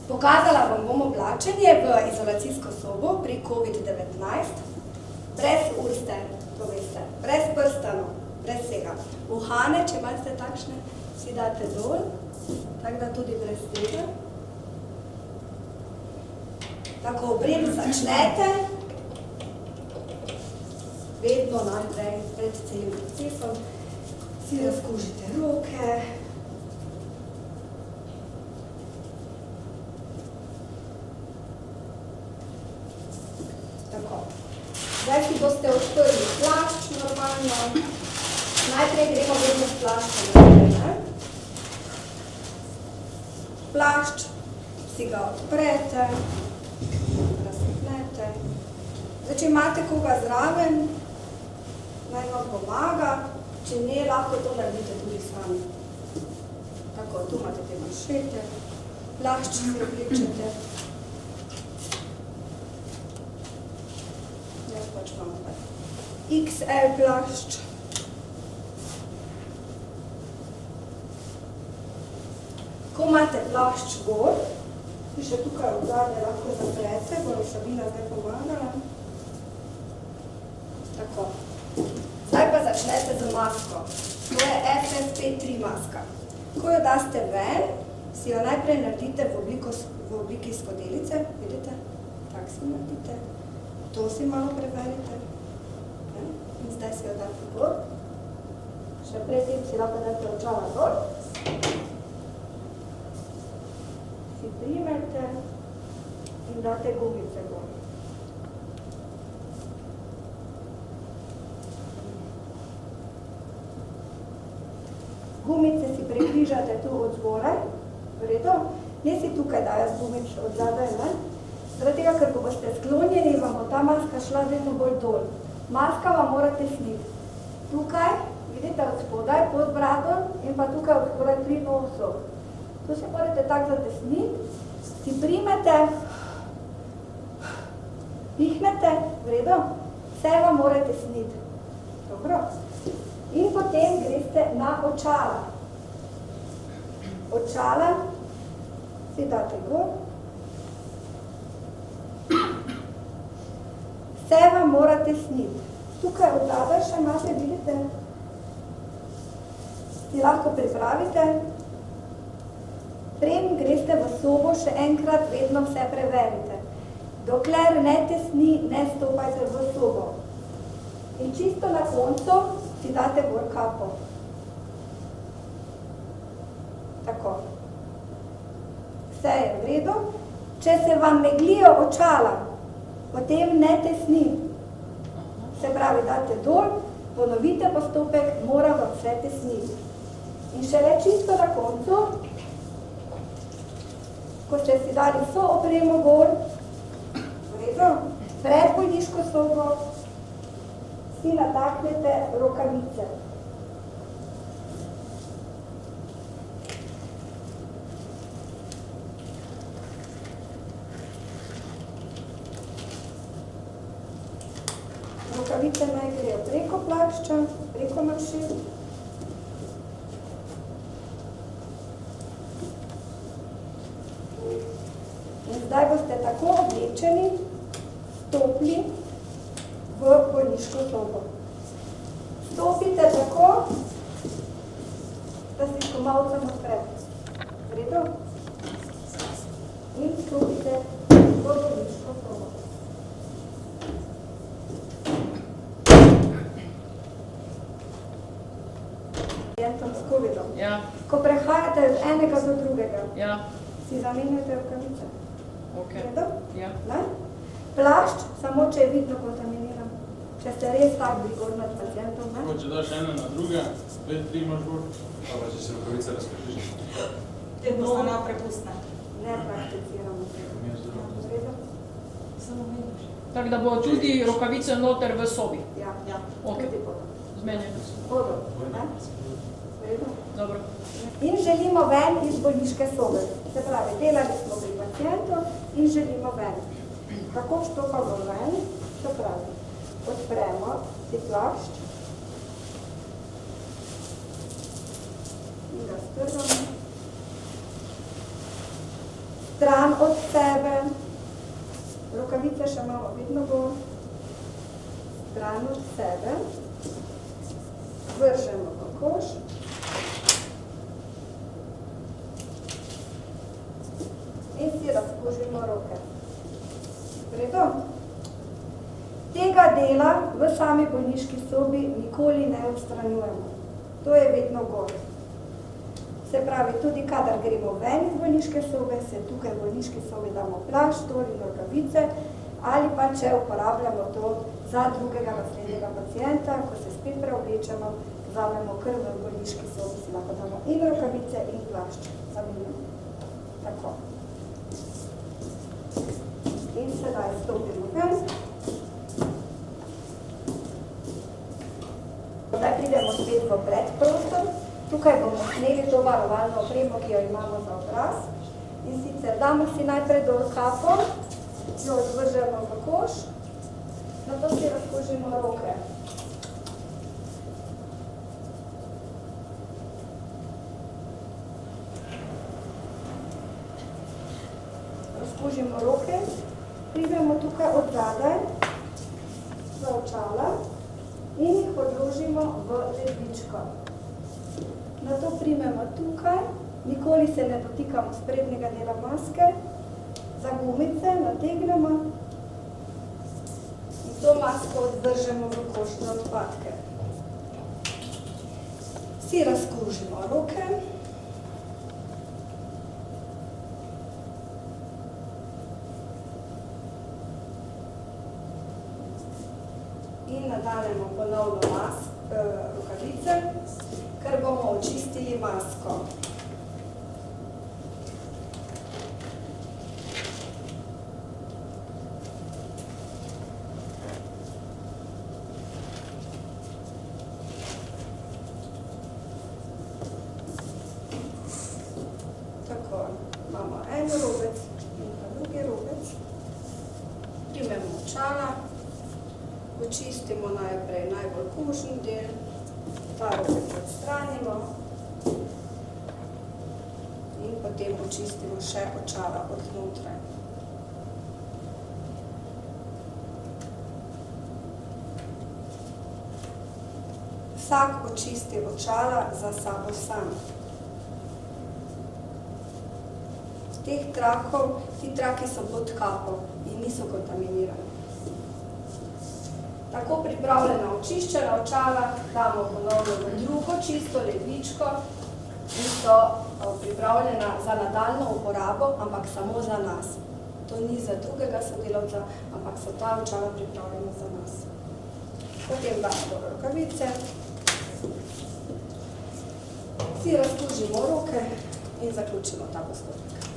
Pokazala vam bom oblačenje v izolacijsko sobo pri COVID-19, brez uste, to veste, brez prstanov, brez vsega. Uhane, če imate takšne, si date dol, tako da tudi brez tega. Tako obred začnete, vedno najprej pred celim procesom si razkužite roke. Tako. Zdaj si boste odprli plašč normalno. Najprej gremo vedno s plaščem naprej. Plašč si ga odprete, razpnete. Zdaj, če imate koga zraven, naj vam pomaga, če ne, lahko to naredite tudi sami. Tako, tu imate te manšete, plašč si oblečete. Jaz pač imam XL plašč. Ko imate plašč gor, ki še tukaj od zadnje lahko zaprete, bo Sabina zdaj pomagala. Tako. Zdaj pa začnete z masko. To je FFP3 maska. Ko jo daste ven, si jo najprej naredite v obliki skodelice. Vidite? Tak si naredite. To si malo preverite. In zdaj si jo date gor. Še predtem si lahko date očala dol. Si primete in date gumice gor. Gumice si prekrižate tu od zgoraj, v redu, ne si tukaj dajo z gumič od zadaj, ne? Zaradi tega, ker ko boste sklonjeni, vam bo ta maska šla vedno bolj dol. Maska vam morate sniti. Tukaj, vidite od spodaj, pod bradom in pa tukaj od zgoraj pri nosu. Tu se morate tako zatesniti, si primete, pihnete, v redu, vse vam morate sniti. Dobro. In potem greste na očala. Očala si date gor. Vse vam morate sniti. Tukaj od zadaj še imate, vidite, si lahko pripravite. Preden greste v sobo, še enkrat vedno vse preverite. Dokler ne tesni, ne stopajte v sobo. In čisto na koncu si date gor kapo. Tako. Vse je v redu. Če se vam meglijo očala, potem ne tesni. Se pravi, date dol, ponovite postopek, mora vam vse tesniti. In šele čisto na koncu, ko ste si dali vso opremo gor, v redu, pred bolniško sobo, si nataknete rokavice. Rokavice naj grejo preko plašča, preko manšet. In zdaj boste tako oblečeni, stopili v bolniško sobo. Stopite tako, da si s komolcem odprete. V redu? In stopite v bolniško sobo. Pacientom s COVID-om. Ja. Ko prehajate od enega do drugega, Ja. si zamenjate rokavice. Ok. V redu? Ja. Ne? Plašč, samo če je vidno kontaminiran. Če ste res tak brigor nad pacientom, ne? Če daš ena na druga, 2-3 imaš gor. Pa če se rokavice razkrižiš. Te postane prepustne. Ne prakticiramo. V redu? Samo vidiš. Tako da bo tudi rokavice noter v sobi. Ja. Ja. Ok. Tudi bodo. Zmenjeno. Bodo, ne? V redu? Dobro. In želimo ven iz bolniške sobe. Se pravi, delali smo pri pacientu in želimo ven. Kako vstopamo ven? Se pravi, odpremo si plašč in ga strgamo. stran od sebe, rokavice še malo vidno bo, stran od sebe, vržemo v koš, in si razkužimo roke. Vredo? Tega dela v sami bolniški sobi nikoli ne odstranjujemo. To je vedno gor. Se pravi, tudi kadar gremo ven iz bolniške sobe, se tukaj v bolniški sobi damo plaštor in rokavice, ali pa če uporabljamo to za drugega naslednjega pacienta, ko se spet preoblečemo, vzamemo kar v bolniški sobi, si lahko damo in rokavice in plašč. Zamenjamo. Tako. In sedaj stopimo ven. Zdaj pridemo spet v predprostor. Tukaj bomo sneli to varovalno opremo, ki jo imamo za obraz. In sicer damo si najprej dol kapo, jo odvržemo v koš, nato si razkužimo roke. Razkužimo roke, pridemo tukaj od zadaj za očala in jih odložimo v ledvičko. Nato primemo tukaj, nikoli se ne dotikamo sprednjega dela maske, za gumice nategnemo in to masko odvržemo v košne odpadke. Si razkužimo roke. In nadanemo ponovno rokavice, ker bomo očistili masko. Tako, imamo en robec in pa drugi robec. Primemo očala. Očistimo najprej najbolj kožni del, ta robec odstranimo in potem očistimo še očala od znotraj. Vsak očisti očala za sabo sam. Teh trakov, ti traki so pod kapo in niso kontaminirani. Tako pripravljena očiščena očala damo ponovno v drugo čisto ledvičko in so pripravljena za nadaljno uporabo, ampak samo za nas. To ni za drugega sodelavca, ampak so ta očala pripravljena za nas. Potem damo rokavice, si razkužimo roke in zaključimo ta postopek.